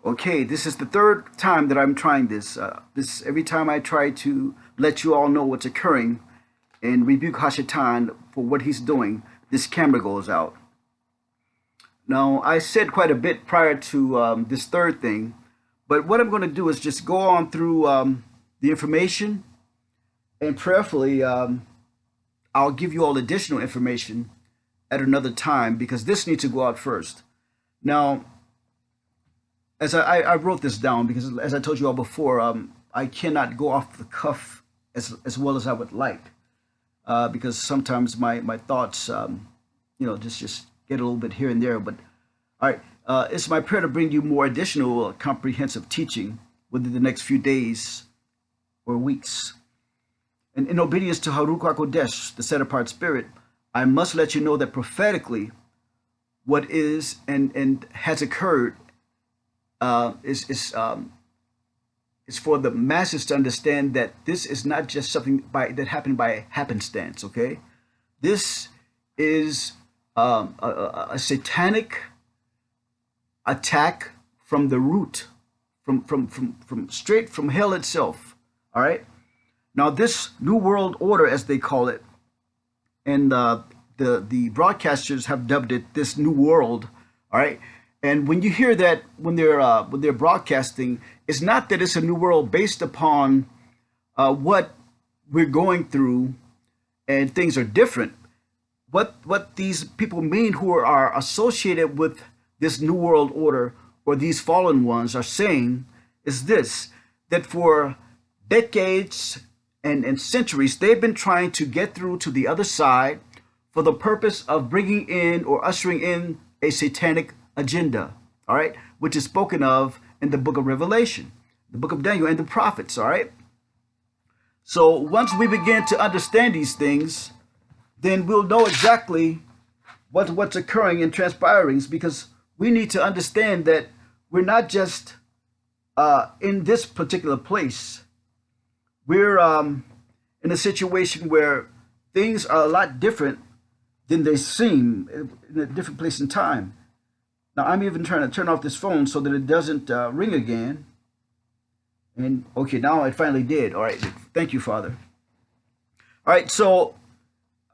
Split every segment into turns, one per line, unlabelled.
Okay, this is the third time that I'm trying this. Every time I try to let you all know what's occurring and rebuke Hashatan for what he's doing, this camera goes out. Now, I said quite a bit prior to this third thing, but what I'm going to do is just go on through the information, and prayerfully, I'll give you all additional information at another time, because this needs to go out first. Now, as I wrote this down, because as I told you all before, I cannot go off the cuff as well as I would like, because sometimes my thoughts, just get a little bit here and there. But all right, it's my prayer to bring you more additional comprehensive teaching within the next few days or weeks. And in obedience to RUACH QUODESH, the set-apart spirit, I must let you know that prophetically, what is and has occurred is for the masses to understand that this is not just something that happened by happenstance. Okay, this is a satanic attack from the root, from straight from hell itself. All right. Now, this New World Order, as they call it, and the broadcasters have dubbed it this New World. All right. And when you hear that, when they're broadcasting, it's not that it's a new world based upon what we're going through and things are different. What these people mean who are associated with this New World Order, or these fallen ones, are saying is this: that for decades and centuries, they've been trying to get through to the other side for the purpose of bringing in or ushering in a satanic agenda, all right, which is spoken of in the book of Revelation, the book of Daniel, and the prophets. All right. So once we begin to understand these things, then we'll know exactly what's occurring and transpiring, because we need to understand that we're not just in this particular place. We're in a situation where things are a lot different than they seem, in a different place and time. Now, I'm even trying to turn off this phone so that it doesn't ring again. And okay, now it finally did. All right, thank you, Father. All right, so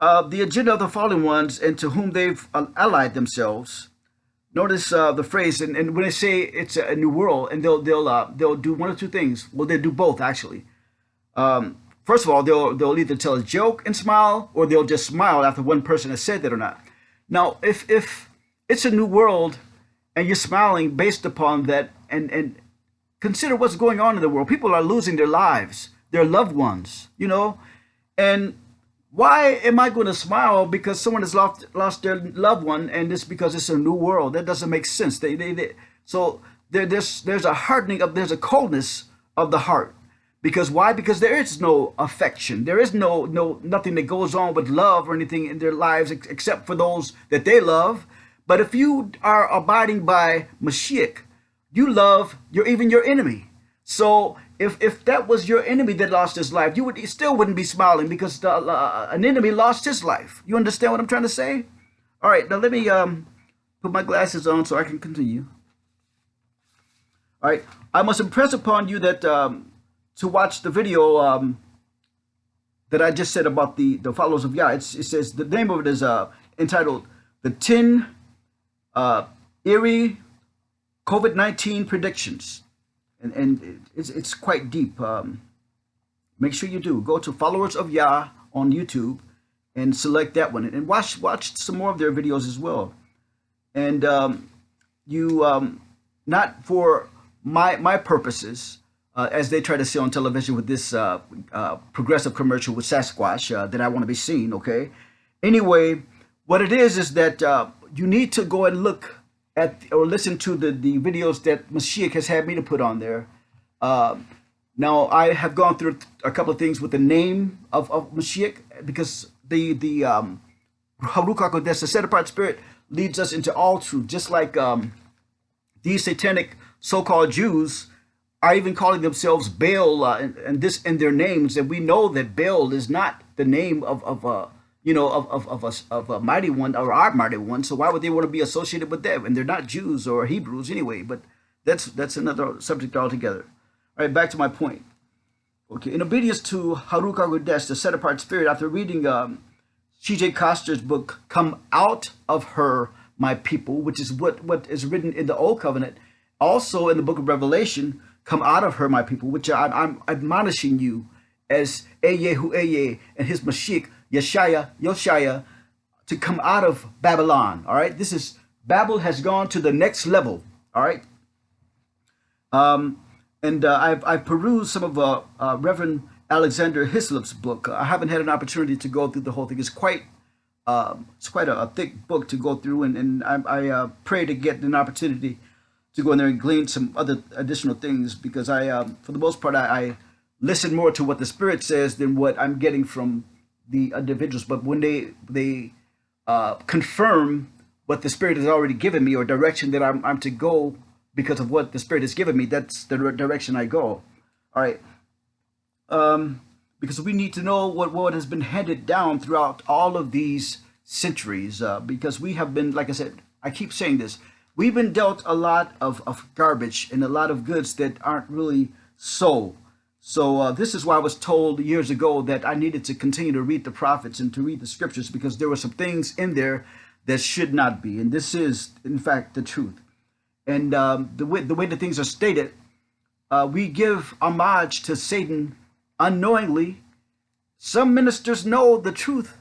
the agenda of the fallen ones and to whom they've allied themselves. Notice the phrase, and when they say it's a new world, and they'll do one of two things. Well, they'll do both, actually. First of all, they'll either tell a joke and smile, or they'll just smile after one person has said that or not. Now, if it's a new world and you're smiling based upon that, and consider what's going on in the world. People are losing their lives, their loved ones, and why am I going to smile because someone has lost their loved one, and it's because it's a new world? That doesn't make sense. So there's a hardening there's a coldness of the heart. Because why? Because there is no affection. There is nothing that goes on with love or anything in their lives except for those that they love. But if you are abiding by Mashiach, you love even your enemy. So if that was your enemy that lost his life, you still wouldn't be smiling because an enemy lost his life. You understand what I'm trying to say? All right, now let me put my glasses on so I can continue. All right, I must impress upon you that to watch the video that I just said about the followers of Yah. It says, the name of it is entitled The 10 Eerie COVID-19 Predictions. And it's quite deep. Make sure you do. Go to Followers of Yah on YouTube and select that one. And watch some more of their videos as well. And not for my purposes, as they try to say on television with this progressive commercial with Sasquatch that I want to be seen, okay? Anyway, what it is that you need to go and look at or listen to the videos that Mashiach has had me to put on there. Now, I have gone through a couple of things with the name of Mashiach, because the RUACH QUODESH, the set-apart spirit, leads us into all truth, just like these satanic so-called Jews are even calling themselves Baal, and this in their names, and we know that Baal is not the name of a mighty one, or our mighty one. So why would they want to be associated with them? And they're not Jews or Hebrews anyway. But That's another subject altogether. All right, back to my point. Okay, in obedience to Haruch HaKodesh, the set-apart spirit, after reading C.J. Coster's book, Come Out of Her, My People, which is what is written in the Old Covenant, also in the book of Revelation, Come Out of Her, My People, which I'm admonishing you as Eyehu Eye and his Mashiach, Yoshaya, to come out of Babylon. All right, this is, Babel has gone to the next level. All right. I've perused some of Reverend Alexander Hislop's book. I haven't had an opportunity to go through the whole thing. It's quite a thick book to go through, and I pray to get an opportunity to go in there and glean some other additional things, because for the most part, I listen more to what the Spirit says than what I'm getting from the individuals. But when they confirm what the Spirit has already given me, or direction that I'm to go because of what the Spirit has given me, that's the direction I go. All right. Because we need to know what has been handed down throughout all of these centuries, because we have been, like I said, I keep saying this, we've been dealt a lot of garbage and a lot of goods that aren't really so. So this is why I was told years ago that I needed to continue to read the prophets and to read the scriptures, because there were some things in there that should not be. And this is, in fact, the truth. And the way that things are stated, we give homage to Satan unknowingly. Some ministers know the truth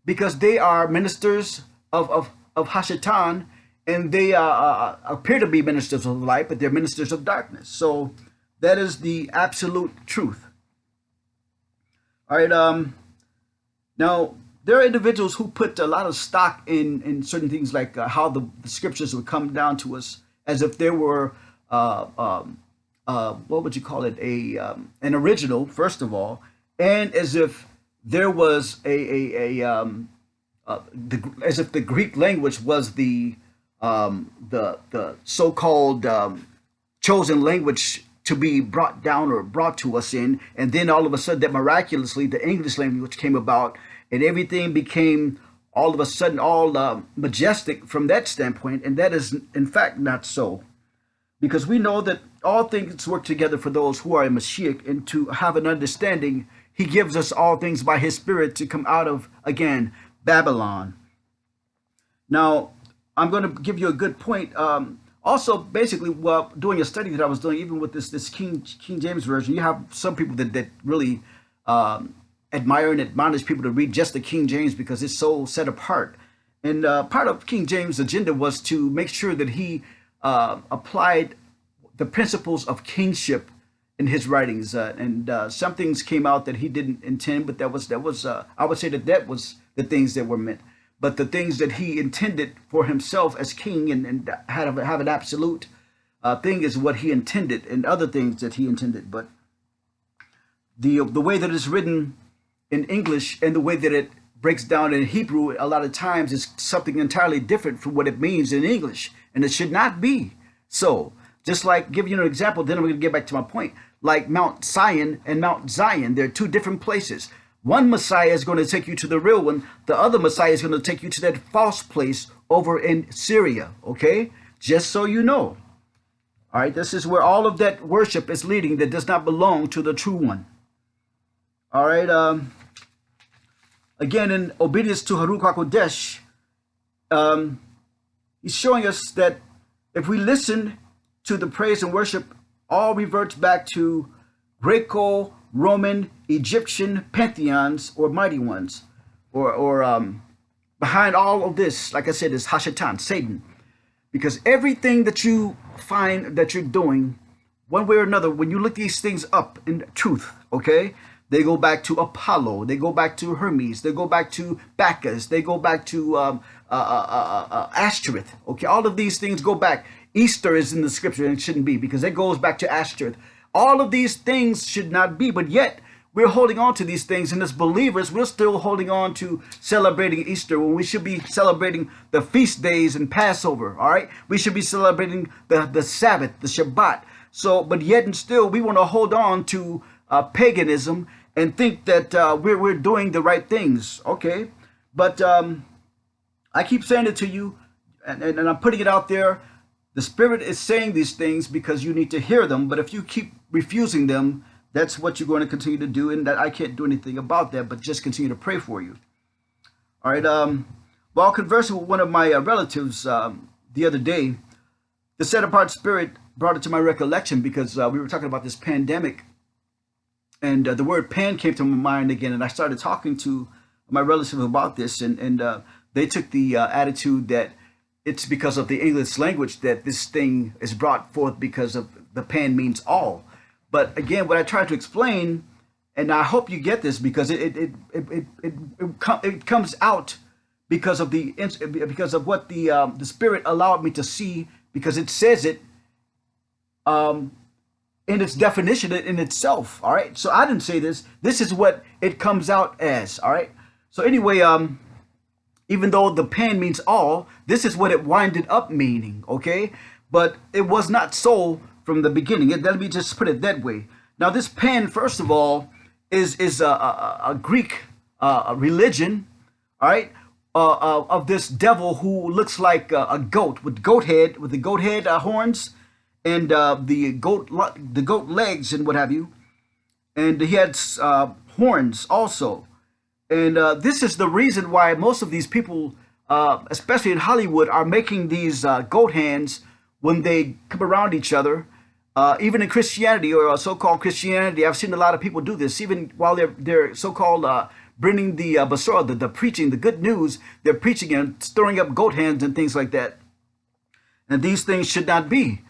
because they are ministers of HaShatan, and they appear to be ministers of light, but they're ministers of darkness. So that is the absolute truth. All right. Now, there are individuals who put a lot of stock in certain things, like how the scriptures would come down to us as if there were, what would you call it, an original, first of all, and as if there was as if the Greek language was the so-called chosen language to be brought down or brought to us in, and then all of a sudden that miraculously the English language came about, and everything became all of a sudden all majestic from that standpoint. And that is in fact not so, because we know that all things work together for those who are in Mashiach, and to have an understanding, he gives us all things by his Spirit to come out of, again, Babylon. Now, I'm going to give you a good point. Also, basically, while doing a study that I was doing, even with this King James Version, you have some people that really admire and admonish people to read just the King James because it's so set apart. And part of King James' agenda was to make sure that he applied the principles of kingship in his writings, and some things came out that he didn't intend, but that was I would say that was the things that were meant. But the things that he intended for himself as king and have an absolute thing is what he intended, and other things that he intended. But the way that it's written in English and the way that it breaks down in Hebrew a lot of times is something entirely different from what it means in English, and it should not be so. Just like, give you an example, then I'm going to get back to my point. Like Mount Sion and Mount Zion, they're two different places. One Messiah is going to take you to the real one. The other Messiah is going to take you to that false place over in Syria. Okay? Just so you know. All right? This is where all of that worship is leading that does not belong to the true one. All right? Again, in obedience to Haruch HaKodesh, he's showing us that if we listen to the praise and worship, all reverts back to Greco-Roman, Egyptian pantheons or mighty ones, or behind all of this, like I said, is HaShatan, Satan, because everything that you find that you're doing, one way or another, when you look these things up in truth, okay, they go back to Apollo, they go back to Hermes, they go back to Bacchus, they go back to Ashtoreth, okay, all of these things go back. Easter is in the scripture, and it shouldn't be, because it goes back to Ashtoreth. All of these things should not be, but yet we're holding on to these things, and as believers, we're still holding on to celebrating Easter when we should be celebrating the feast days and Passover, all right? We should be celebrating the Sabbath, the Shabbat. So, but yet and still, we want to hold on to paganism and think that we're doing the right things, okay? But I keep saying it to you, and I'm putting it out there. The Spirit is saying these things because you need to hear them, but if you keep refusing them, that's what you're going to continue to do, and that I can't do anything about that, but just continue to pray for you. All right. While conversing with one of my relatives the other day, the set apart spirit brought it to my recollection because we were talking about this pandemic, and the word pan came to my mind again, and I started talking to my relative about this, and they took the attitude that it's because of the English language that this thing is brought forth, because of the pan means all. But again, what I tried to explain, and I hope you get this, because it comes out because of what the Spirit allowed me to see, because it says it in its definition in itself. All right. So I didn't say this. This is what it comes out as. All right. So anyway, even though the pan means all, this is what it winded up meaning. Okay. But it was not so from the beginning. Let me just put it that way. Now, this pan, first of all, is a Greek religion. All right. Of this devil who looks like a goat with the goat head horns, and the goat legs and what have you, and he had horns also. And this is the reason why most of these people, especially in Hollywood, are making these goat hands when they come around each other. Even in Christianity, or so-called Christianity, I've seen a lot of people do this. Even while they're so-called bringing the basura, the preaching, the good news, they're preaching and stirring up goat hands and things like that. And these things should not be.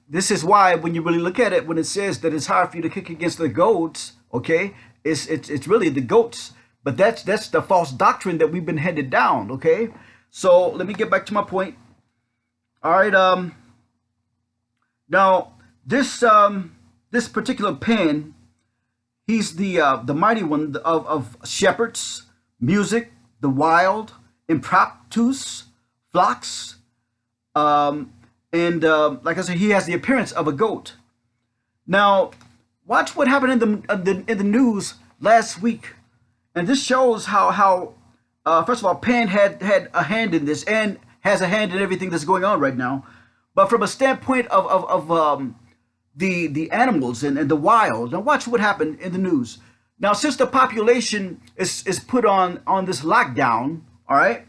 This is why, when you really look at it, when it says that it's hard for you to kick against the goats, okay, it's really the goats. But that's the false doctrine that we've been handed down. Okay, so let me get back to my point. All right. Now this particular pan, he's the mighty one of shepherds, music, the wild, impromptus, flocks, and like I said, he has the appearance of a goat. Now, watch what happened in the news last week, and this shows how first of all, Pan had a hand in this, and has a hand in everything that's going on right now. But from a standpoint of the animals and the wild, now watch what happened in the news. Now, since the population is put on this lockdown, all right,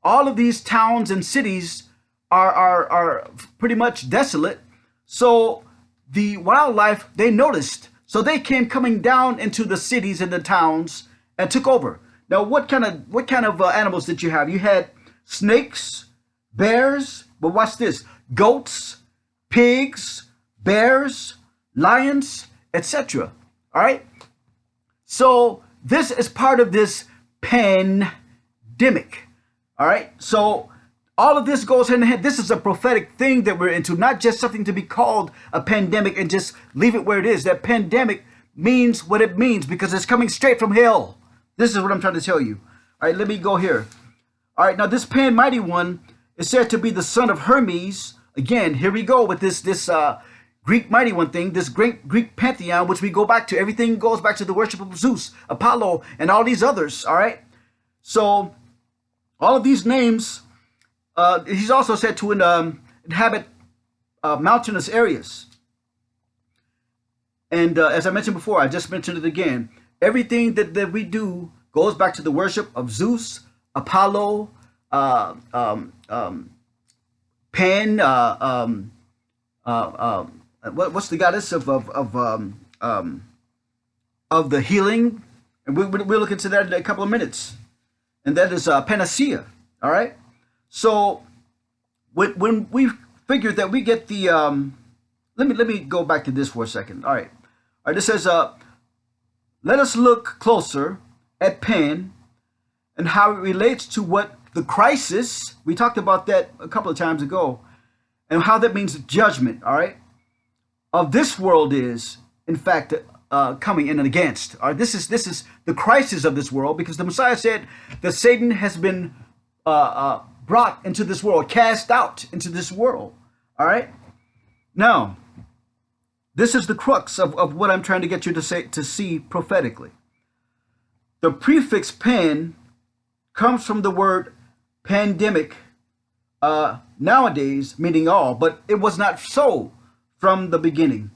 all of these towns and cities are pretty much desolate. So the wildlife, they noticed. So they came coming down into the cities and the towns and took over. Now, what kind of animals did you have? You had snakes, bears, but watch this, goats, pigs, bears, lions, etc. All right. So this is part of this pandemic. All right. So all of this goes hand in hand. This is a prophetic thing that we're into, not just something to be called a pandemic and just leave it where it is. That pandemic means what it means because it's coming straight from hell. This is what I'm trying to tell you. All right, let me go here. All right, now this Pan Mighty One is said to be the son of Hermes. Again, here we go with this Greek Mighty One thing, this great Greek pantheon, which we go back to. Everything goes back to the worship of Zeus, Apollo, and all these others. All right, so all of these names. He's also said to inhabit mountainous areas. And as I mentioned before, I just mentioned it again. Everything that we do goes back to the worship of Zeus, Apollo, Pan, what's the goddess of the healing? And we'll look into that in a couple of minutes. And that is Panacea. All right. So when we figured that we get the let me go back to this for a second. All right. This says let us look closer at Pan and how it relates to what the crisis, we talked about that a couple of times ago, and how that means judgment, all right, of this world is in fact coming in and against. All right, this is the crisis of this world, because the Messiah said that Satan has been brought into this world, cast out into this world. All right. Now, this is the crux of what I'm trying to get you to see prophetically. The prefix pan comes from the word pandemic, nowadays, meaning all, but it was not so from the beginning.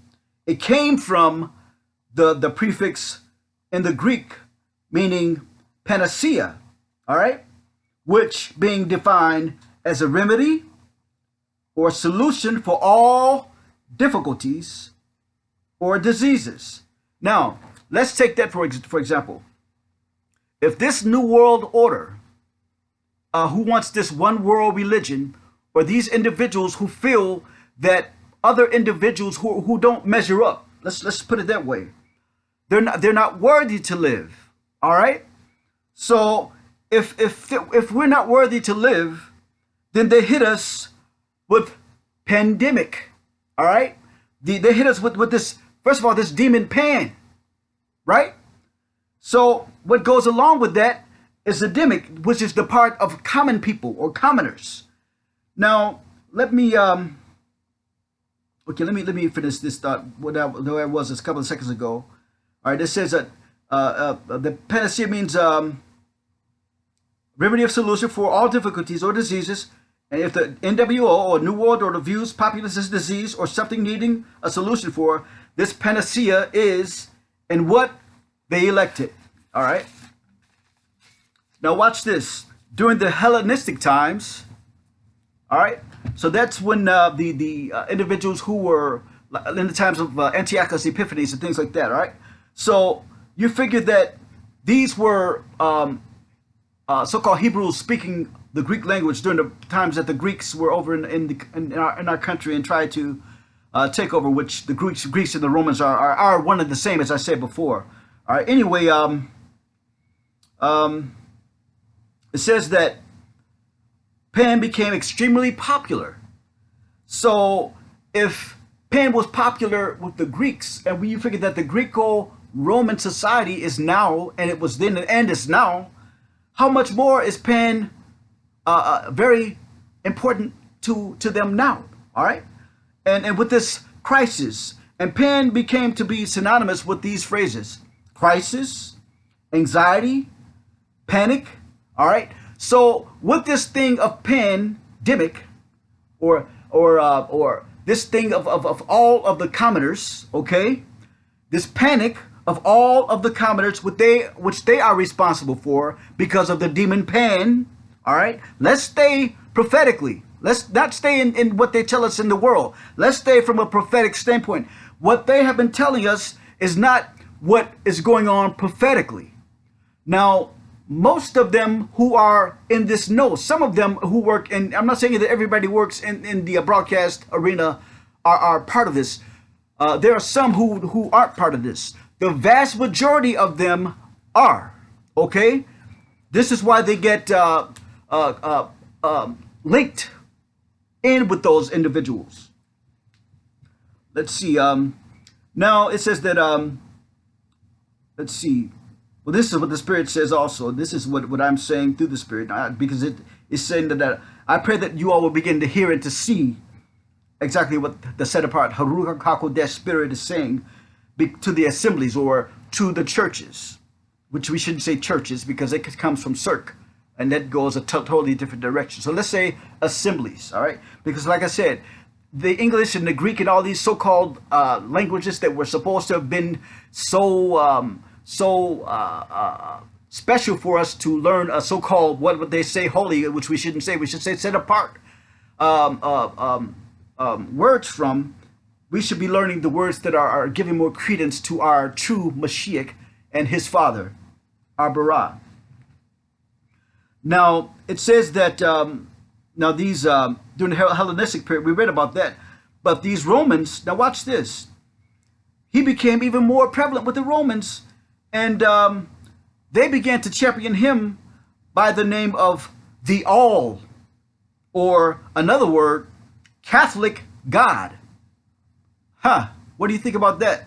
It came from the prefix in the Greek, meaning panacea, all right, which being defined as a remedy or solution for all difficulties or diseases. Now, let's take that for example. If this new world order, who wants this one world religion, or these individuals who feel that other individuals who don't measure up, let's put it that way, they're not worthy to live. All right. So if we're not worthy to live, then they hit us with pandemic. All right. They hit us with this, first of all, this demon Pan. Right. So what goes along with that is the demic, which is the part of common people or commoners. Now let me okay, let me finish this thought. What I was a couple of seconds ago. All right, this says that the panacea means remedy of solution for all difficulties or diseases. And if the NWO or New World Order views populace as disease or something needing a solution for, this panacea is in what they elected. All right. Now watch this. During the Hellenistic times, all right. So that's when the individuals who were in the times of Antiochus Epiphanes and things like that. All right. So you figure that these were so-called Hebrews speaking the Greek language during the times that the Greeks were over in our country and tried to take over, which the Greeks and the Romans are one and the same, as I said before. All right. Anyway, it says that Pan became extremely popular. So if Pan was popular with the Greeks, and when you figure that the Greco-Roman society is now, and it was then and is now, how much more is Pan very important to them now? All right. And with this crisis, and Pan became to be synonymous with these phrases: crisis, anxiety, panic. All right. So with this thing of pandemic, or this thing of all of the commoners, okay, this panic of all of the commoners, which they are responsible for because of the demon Pan. All right. Let's stay prophetically. Let's not stay in what they tell us in the world. Let's stay from a prophetic standpoint. What they have been telling us is not what is going on prophetically. Now, most of them who are in this know, some of them who work in, I'm not saying that everybody works in the broadcast arena are part of this. There are some who aren't part of this. The vast majority of them are. Okay? This is why they get linked in with those individuals. Let's see. Now it says that, let's see. Well, this is what the Spirit says also. This is what I'm saying through the Spirit, because it is saying that I pray that you all will begin to hear and to see exactly what the set apart QUODESH Spirit is saying to the assemblies or to the churches, which we shouldn't say churches because it comes from circ, and that goes a totally different direction. So let's say assemblies, all right? Because like I said, the English and the Greek and all these so-called languages that were supposed to have been so special for us to learn a so-called, what would they say, holy, which we shouldn't say, we should say set apart words from. We should be learning the words that are giving more credence to our true Mashiach and his father, our Bara. Now, it says that, now these, during the Hellenistic period, we read about that, but these Romans, now watch this, he became even more prevalent with the Romans. And they began to champion him by the name of the All, or another word, Catholic God. Huh, what do you think about that?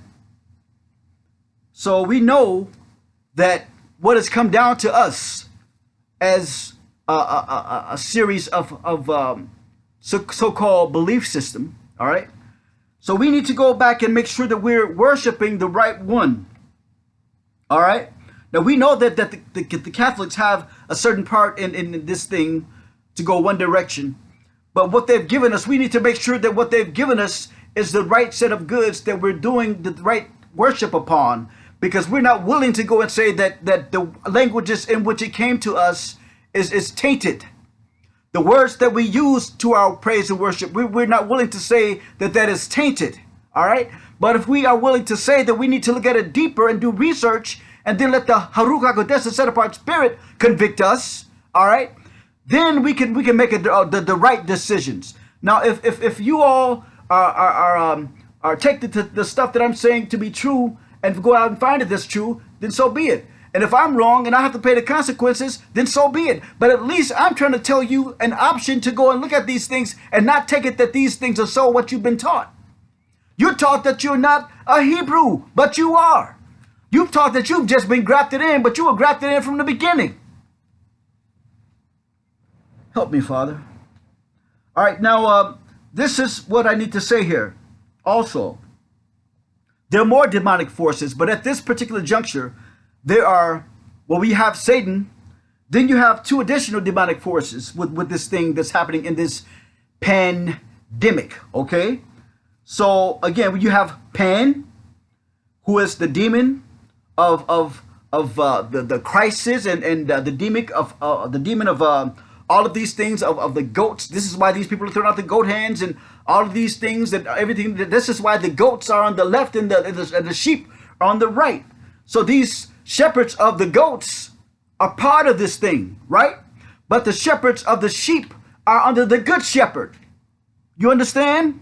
So we know that what has come down to us as a series of so-called belief system, all right? So we need to go back and make sure that we're worshiping the right one. All right. Now we know that the Catholics have a certain part in this thing to go one direction, But what they've given us, we need to make sure that what they've given us is the right set of goods, that we're doing the right worship upon, because we're not willing to go and say that the languages in which it came to us is tainted. The words that we use to our praise and worship, we're not willing to say that that is tainted. All right. But if we are willing to say that we need to look at it deeper and do research, and then let the Haruka Kodesh, the set apart spirit, convict us, all right, then we can make the right decisions. Now, if you all are taking the stuff that I'm saying to be true and go out and find it that's true, then so be it. And if I'm wrong and I have to pay the consequences, then so be it. But at least I'm trying to tell you an option to go and look at these things and not take it that these things are so what you've been taught. You're taught that you're not a Hebrew, but you are. You've taught that you've just been grafted in, but you were grafted in from the beginning. Help me, Father. All right, now this is what I need to say here. Also, there are more demonic forces, but at this particular juncture, there are, well, we have Satan, then you have two additional demonic forces with this thing that's happening in this pandemic, okay? So again, you have Pan, who is the demon of the crisis and the demon of all of these things of the goats. This is why these people are throwing out the goat hands and all of these things and everything. This is why the goats are on the left and the sheep are on the right. So these shepherds of the goats are part of this thing, right? But the shepherds of the sheep are under the good shepherd. You understand?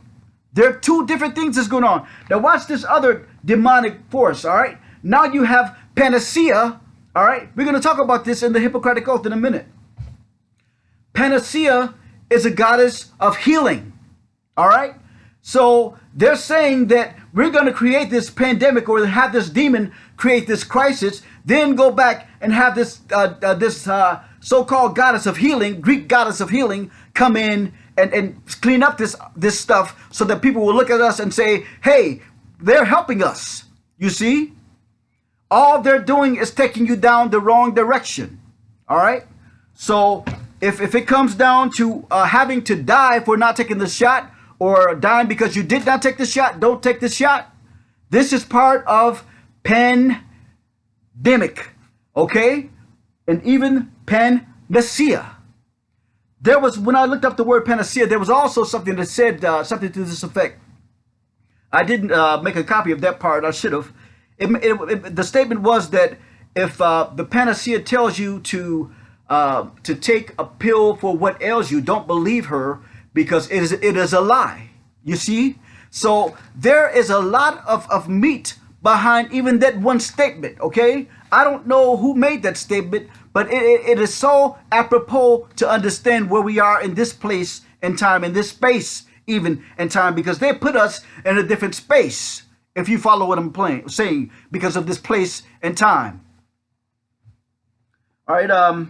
There are two different things that's going on. Now watch this other demonic force, all right? Now you have PANACEA, all right? We're going to talk about this in the Hippocratic Oath in a minute. PANACEA is a goddess of healing, all right? So they're saying that we're going to create this pandemic or have this demon create this crisis, then go back and have this so-called goddess of healing, Greek goddess of healing, come in and clean up this stuff so that people will look at us and say, hey, they're helping us. You see? All they're doing is taking you down the wrong direction. All right? So if it comes down to having to die for not taking the shot or dying because you did not take the shot, don't take the shot. This is part of pandemic. Okay? And even PANACEA. There was, when I looked up the word PANACEA, there was also something that said something to this effect. I didn't make a copy of that part. I should have. The statement was that if the PANACEA tells you to take a pill for what ails you, don't believe her because it is a lie. You see? So there is a lot of meat behind even that one statement, okay? I don't know who made that statement, but it is so apropos to understand where we are in this place and time, in this space even and time, because they put us in a different space, if you follow what I'm saying, because of this place and time. All right,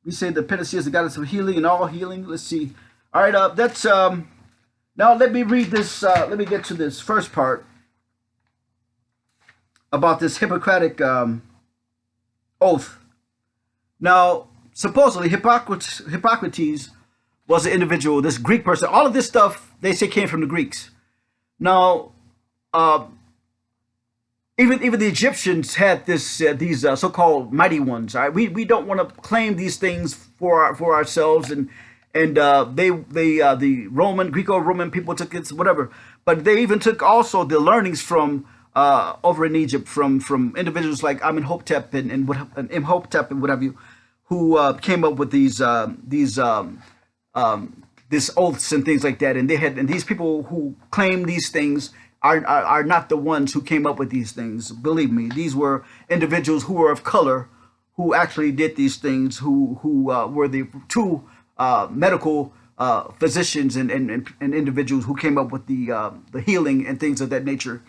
we say the PANACEA is the goddess of healing and all healing. Let's see. All right, that's, now let me read this, let me get to this first part about this Hippocratic oath. Now, supposedly Hippocrates was an individual, this Greek person. All of this stuff they say came from the Greeks. Now, even the Egyptians had these so-called mighty ones. All right? We don't want to claim these things for ourselves, and the Greco-Roman people took it, whatever. But they even took also the learnings from over in Egypt from individuals like Amenhotep and Imhotep and whatever you, who came up with these oaths and things like that. And these people who claim these things are not the ones who came up with these things. Believe me, these were individuals who were of color who actually did these things, who were the true medical physicians and individuals who came up with the healing and things of that nature.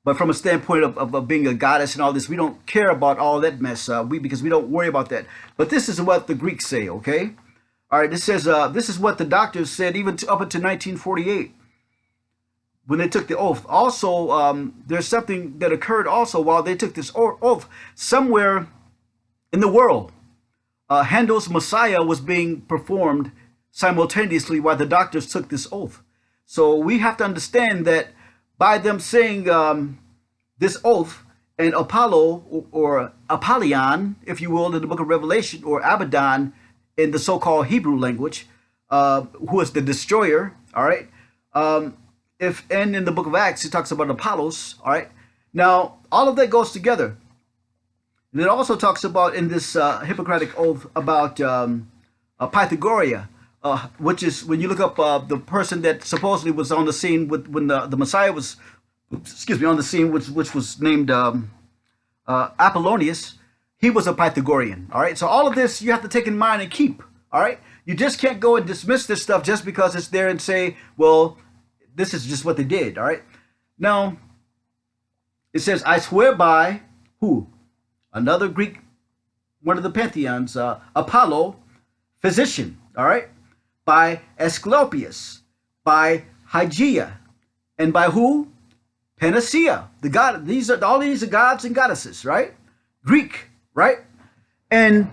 But from a standpoint of being a goddess and all this, we don't care about all that mess, because we don't worry about that. But this is what the Greeks say, okay? All right, this says, this is what the doctors said even up until 1948 when they took the oath. Also, there's something that occurred also while they took this oath. Somewhere in the world, Handel's Messiah was being performed simultaneously while the doctors took this oath. So we have to understand that by them saying this oath, and Apollo or Apollyon, if you will, in the book of Revelation, or Abaddon in the so-called Hebrew language, who is the destroyer, all right? And in the book of Acts, it talks about Apollos, all right? Now, all of that goes together. And it also talks about in this Hippocratic oath about Pythagoras, which is when you look up the person that supposedly was on the scene when the Messiah was, on the scene, which was named Apollonius. He was a Pythagorean, all right? So all of this you have to take in mind and keep, all right? You just can't go and dismiss this stuff just because it's there and say, well, this is just what they did, all right? Now, it says, I swear by who? Another Greek, one of the pantheons, Apollo, physician, all right? By Asclepius, by Hygeia, and by who? Panacea, the god. All these are gods and goddesses, right? Greek, right? And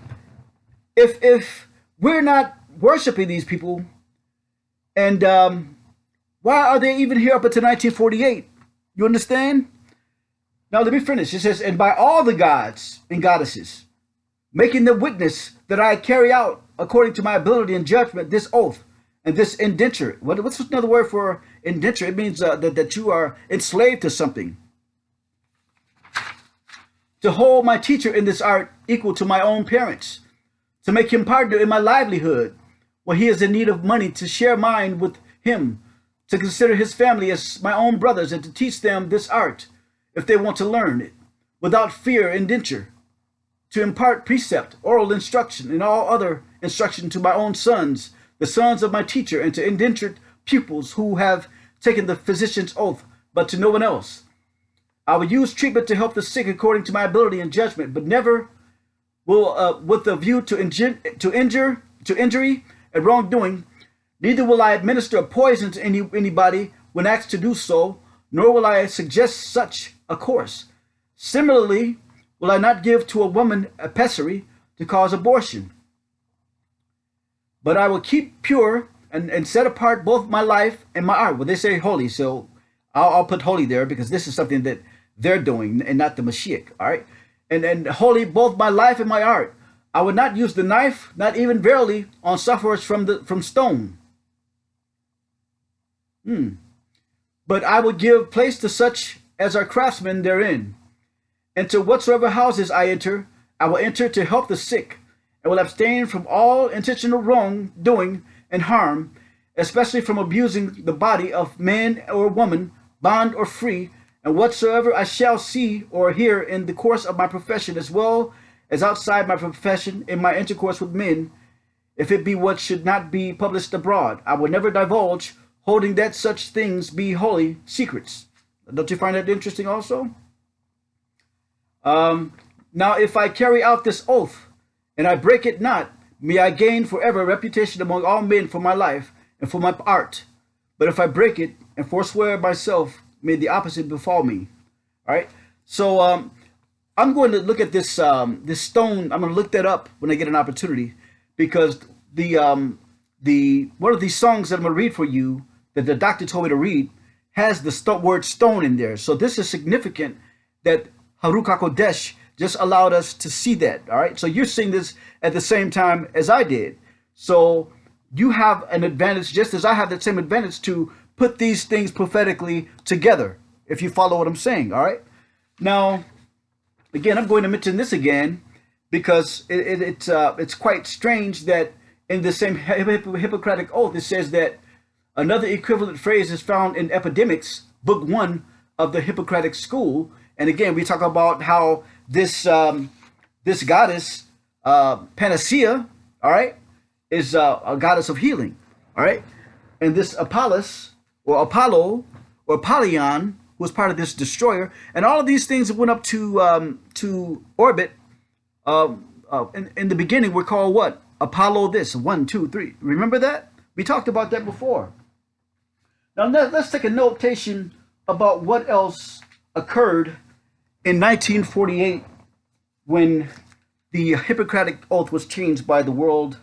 if we're not worshiping these people, and why are they even here up until 1948? You understand? Now let me finish. It says, and by all the gods and goddesses, making them witness that I carry out according to my ability and judgment this oath and this indenture. What's another word for indenture? It means that you are enslaved to something. To hold my teacher in this art equal to my own parents, to make him partner in my livelihood when he is in need of money, to share mine with him, to consider his family as my own brothers, and to teach them this art if they want to learn it without fear indenture, to impart precept, oral instruction, and all other instruction to my own sons, the sons of my teacher, and to indentured pupils who have taken the physician's oath, but to no one else. I will use treatment to help the sick according to my ability and judgment, but never will, with a view to injury and wrongdoing. Neither will I administer a poison to anybody when asked to do so, nor will I suggest such a course. Similarly, will I not give to a woman a pessary to cause abortion. But I will keep pure and set apart both my life and my art. Well, they say holy, so I'll put holy there because this is something that they're doing and not the Mashiach, all right? And holy both my life and my art. I would not use the knife, not even verily, on sufferers from stone. But I will give place to such as are craftsmen therein. And to whatsoever houses I will enter to help the sick, and will abstain from all intentional wrongdoing and harm, especially from abusing the body of man or woman, bond or free, and whatsoever I shall see or hear in the course of my profession, as well as outside my profession in my intercourse with men, if it be what should not be published abroad, I will never divulge, holding that such things be holy secrets. Don't you find that interesting also? Now, if I carry out this oath, and I break it not, may I gain forever reputation among all men for my life and for my art. But if I break it and forswear myself, may the opposite befall me. All right. So I'm going to look at this this stone. I'm going to look that up when I get an opportunity, because the one of these songs that I'm going to read for you that the doctor told me to read has the word stone in there. So this is significant that QUODESH just allowed us to see that. All right. So you're seeing this at the same time as I did. So you have an advantage, just as I have that same advantage, to put these things prophetically together, if you follow what I'm saying. All right. Now, again, I'm going to mention this again because it's quite strange that in the same Hippocratic oath it says that another equivalent phrase is found in Epidemics, Book 1 of the Hippocratic School. And again, we talk about how this this goddess Panacea, all right, is a goddess of healing, all right, and this Apollos or Apollo or Apollyon was part of this destroyer, and all of these things that went up to orbit in the beginning were called what? Apollo this, 1, 2, 3. Remember that? We talked about that before. Now let's take a notation about what else occurred in 1948 when the Hippocratic Oath was changed by the World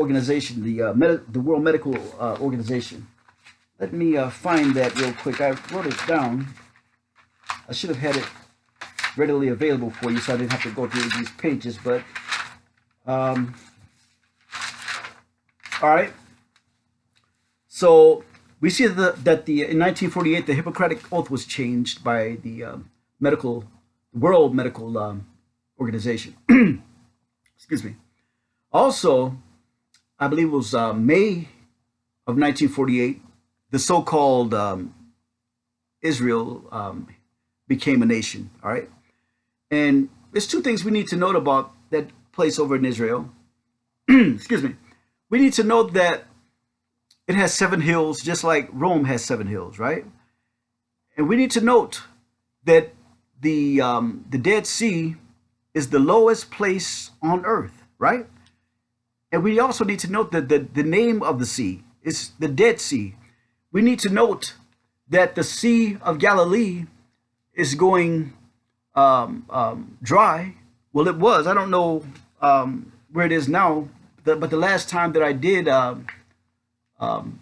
organization, the World Medical Organization. Let me find that real quick. I wrote it down. I should have had it readily available for you, so I didn't have to go through these pages. But all right. So we see that in 1948 the Hippocratic Oath was changed by the World Medical Organization. Excuse me. Also, I believe it was May of 1948, the so-called Israel became a nation. All right, and there's two things we need to note about that place over in Israel. Excuse me. We need to note that it has 7 hills, just like Rome has 7 hills, right? And we need to note that the Dead Sea is the lowest place on earth, right? And we also need to note that the name of the sea is the Dead Sea. We need to note that the Sea of Galilee is going dry. Well, it was. I don't know where it is now, but the last time that I did some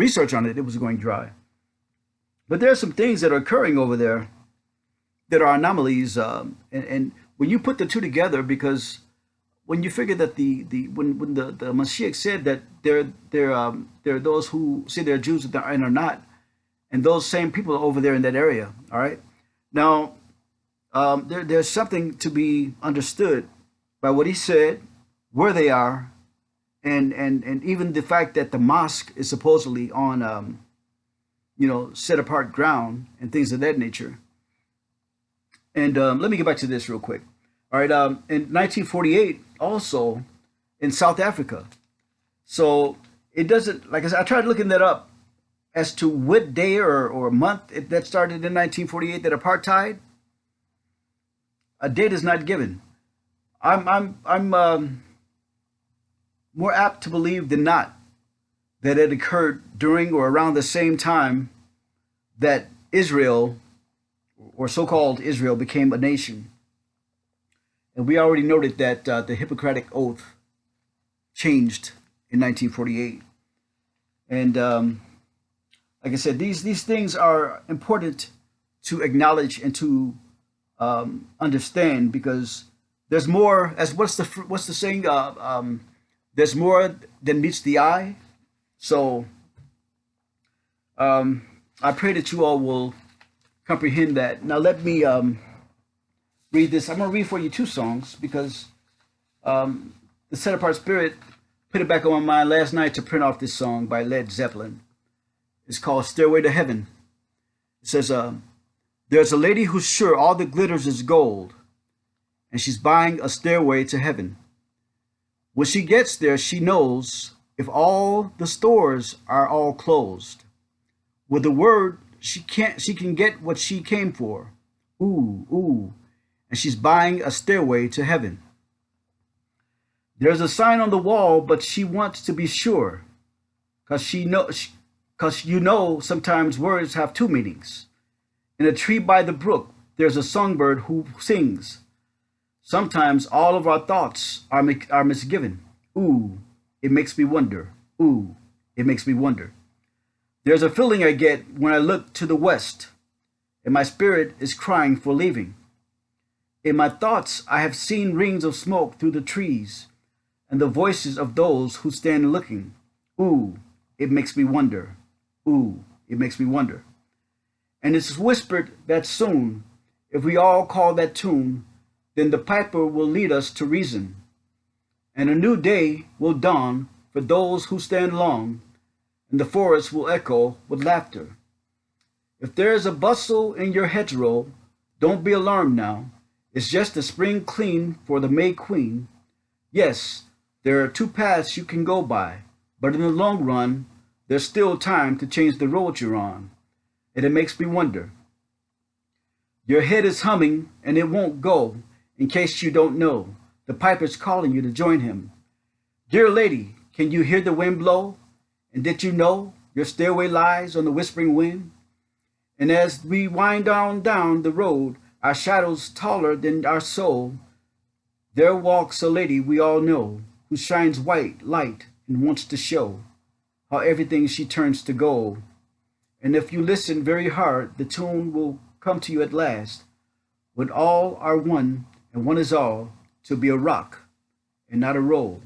research on it, it was going dry. But there are some things that are occurring over there that are anomalies, and when you put the two together, because when you figure that when the Mashiach said that there are those who say they're Jews and are not, and those same people are over there in that area. All right, now there's something to be understood by what he said, where they are, and even the fact that the mosque is supposedly on set apart ground and things of that nature. And let me get back to this real quick. All right, in 1948, also in South Africa. So it doesn't, like I said, I tried looking that up as to what day or month that started in 1948, that apartheid. A date is not given. I'm more apt to believe than not that it occurred during or around the same time that Israel, or so-called Israel, became a nation. And we already noted that the Hippocratic Oath changed in 1948. And like I said, these things are important to acknowledge and to understand, because there's more, as what's the saying? There's more than meets the eye. So I pray that you all will comprehend that. Now let me read this. I'm going to read for you 2 songs, because the Set Apart Spirit put it back on my mind last night to print off this song by Led Zeppelin. It's called Stairway to Heaven. It says, there's a lady who's sure all that glitters is gold, and she's buying a stairway to heaven. When she gets there, she knows if all the stores are all closed, with a word, she can get what she came for. Ooh, ooh. And she's buying a stairway to heaven. There's a sign on the wall, but she wants to be sure, because you know sometimes words have 2 meanings. In a tree by the brook, there's a songbird who sings. Sometimes all of our thoughts are misgiven. Ooh, it makes me wonder. Ooh, it makes me wonder. There's a feeling I get when I look to the west, and my spirit is crying for leaving. In my thoughts, I have seen rings of smoke through the trees, and the voices of those who stand looking. Ooh, it makes me wonder. Ooh, it makes me wonder. And it's whispered that soon, if we all call that tune, then the piper will lead us to reason, and a new day will dawn for those who stand long, and the forest will echo with laughter. If there's a bustle in your hedgerow, don't be alarmed now. It's just the spring clean for the May Queen. Yes, there are 2 paths you can go by, but in the long run, there's still time to change the road you're on. And it makes me wonder. Your head is humming, and it won't go. In case you don't know, the piper's calling you to join him. Dear lady, can you hear the wind blow? And did you know your stairway lies on the whispering wind? And as we wind down the road, our shadows taller than our soul, there walks a lady we all know, who shines white light and wants to show how everything she turns to gold. And if you listen very hard, the tune will come to you at last, when all are one and one is all, to be a rock and not a roll.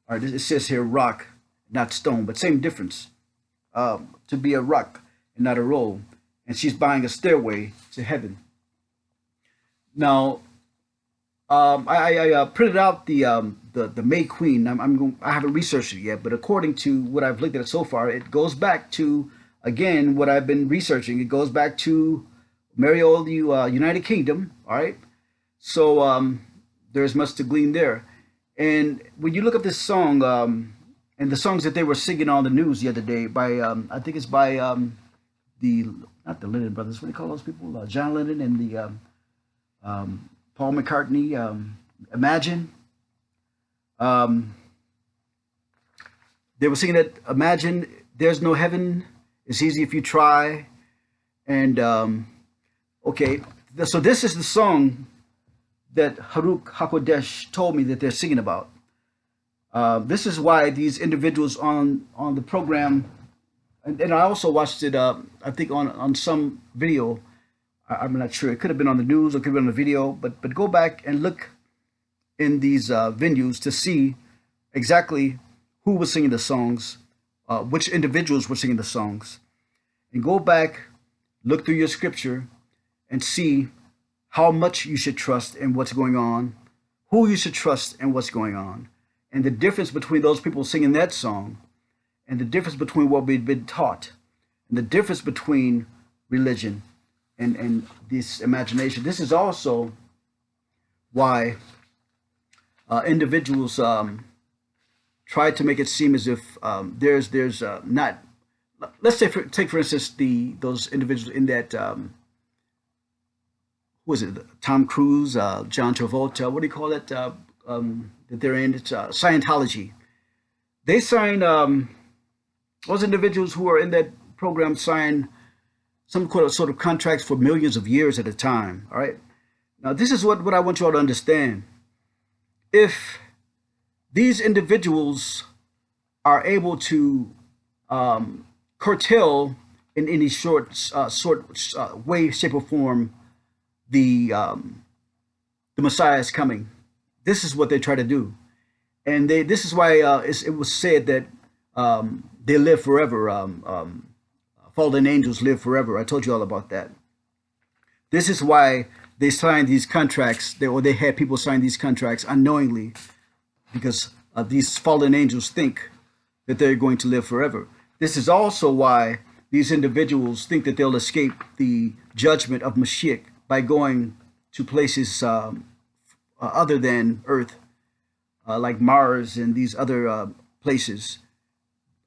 All right, it says here rock, not stone, but same difference. To be a rock and not a roll. And she's buying a stairway to heaven. Now, I printed out the May Queen. I haven't researched it yet, but according to what I've looked at so far, it goes back to, again, what I've been researching. It goes back to merry old United Kingdom. All right, so there's much to glean there. And when you look up this song, and the songs that they were singing on the news the other day by, I think it's by not the Lennon brothers. What do you call those people? John Lennon and the Paul McCartney, Imagine. They were singing that Imagine, there's no heaven, it's easy if you try. And okay, so this is the song that RUACH HaKodesh told me that they're singing about. This is why these individuals on the program, and I also watched it, I think on some video, I'm not sure, it could have been on the news or could have been on the video, but go back and look in these venues to see exactly who was singing the songs, which individuals were singing the songs. And go back, look through your scripture and see how much you should trust in what's going on, who you should trust in what's going on, and the difference between those people singing that song and the difference between what we've been taught and the difference between religion and this imagination. This is also why individuals try to make it seem as if there's not. Let's say, take for instance those individuals in that who is it? Tom Cruise, John Travolta. What do you call it? That they're in? It's Scientology. They sign those individuals who are in that program sign some sort of contracts for millions of years at a time. All right. Now, this is what I want you all to understand. If these individuals are able to curtail in any way, shape, or form the Messiah is coming, this is what they try to do, and this is why it was said that they live forever. Fallen angels live forever. I told you all about that. This is why they signed these contracts, or they had people sign these contracts unknowingly, because these fallen angels think that they're going to live forever. This is also why these individuals think that they'll escape the judgment of Mashiach by going to places other than Earth, like Mars and these other places,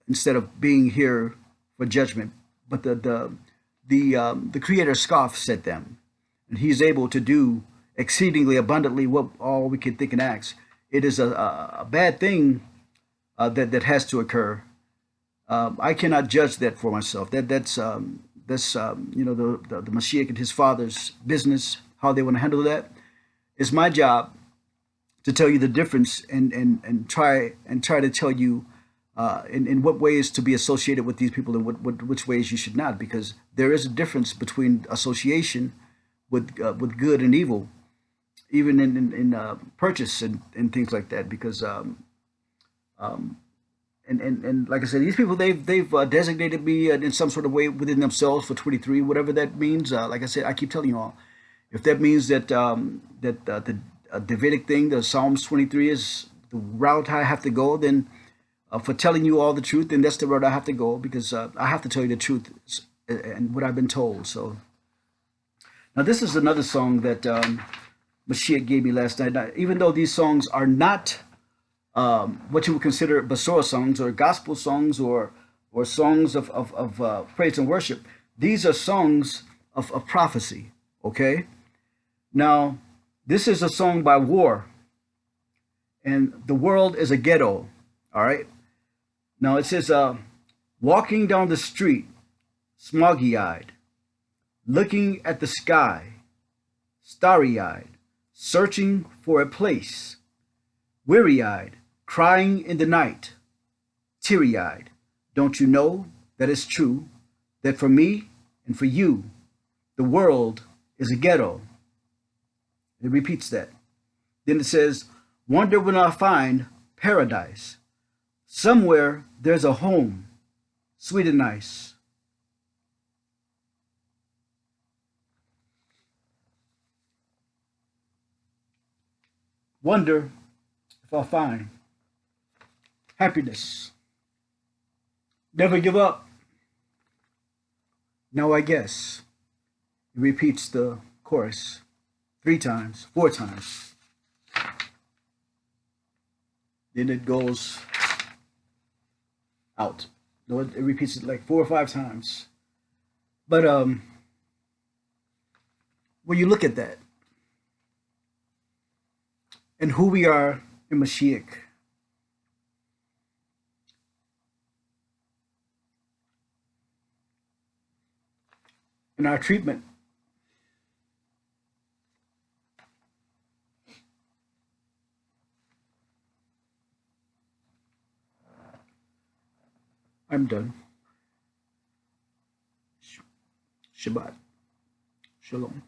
instead of being here for judgment. But the Creator scoffs at them, and He's able to do exceedingly abundantly what all we can think and ask. It is a bad thing that has to occur. I cannot judge that for myself. That's the Mashiach and his father's business, how they want to handle that. It's my job to tell you the difference and try to tell you in what ways to be associated with these people and which ways you should not, because there is a difference between association with good and evil, even in purchase and things like that, because and like I said, these people, they've designated me in some sort of way within themselves for 23, whatever that means. Like I said, I keep telling you all, if that means that the Davidic thing, the Psalms 23 is the route I have to go, then for telling you all the truth, then that's the route I have to go, because I have to tell you the truth and what I've been told. So now this is another song that Mashiach gave me last night. Now, even though these songs are not what you would consider Basora songs or gospel songs or songs of praise and worship, these are songs of prophecy. Okay, now this is a song by War, and the world is a ghetto. All right, now it says, walking down the street, smoggy-eyed, looking at the sky, starry-eyed, searching for a place, weary-eyed, crying in the night, teary-eyed. Don't you know that it's true that for me and for you, the world is a ghetto? It repeats that. Then it says, wonder when I find paradise. Somewhere there's a home, sweet and nice. Wonder if I'll find happiness. Never give up. Now I guess. It repeats the chorus 3 times, 4 times. Then it goes out. No, it repeats it like 4 or 5 times. But when you look at that and who we are in Mashiach, in our treatment, I'm done. Shabbat. Shalom.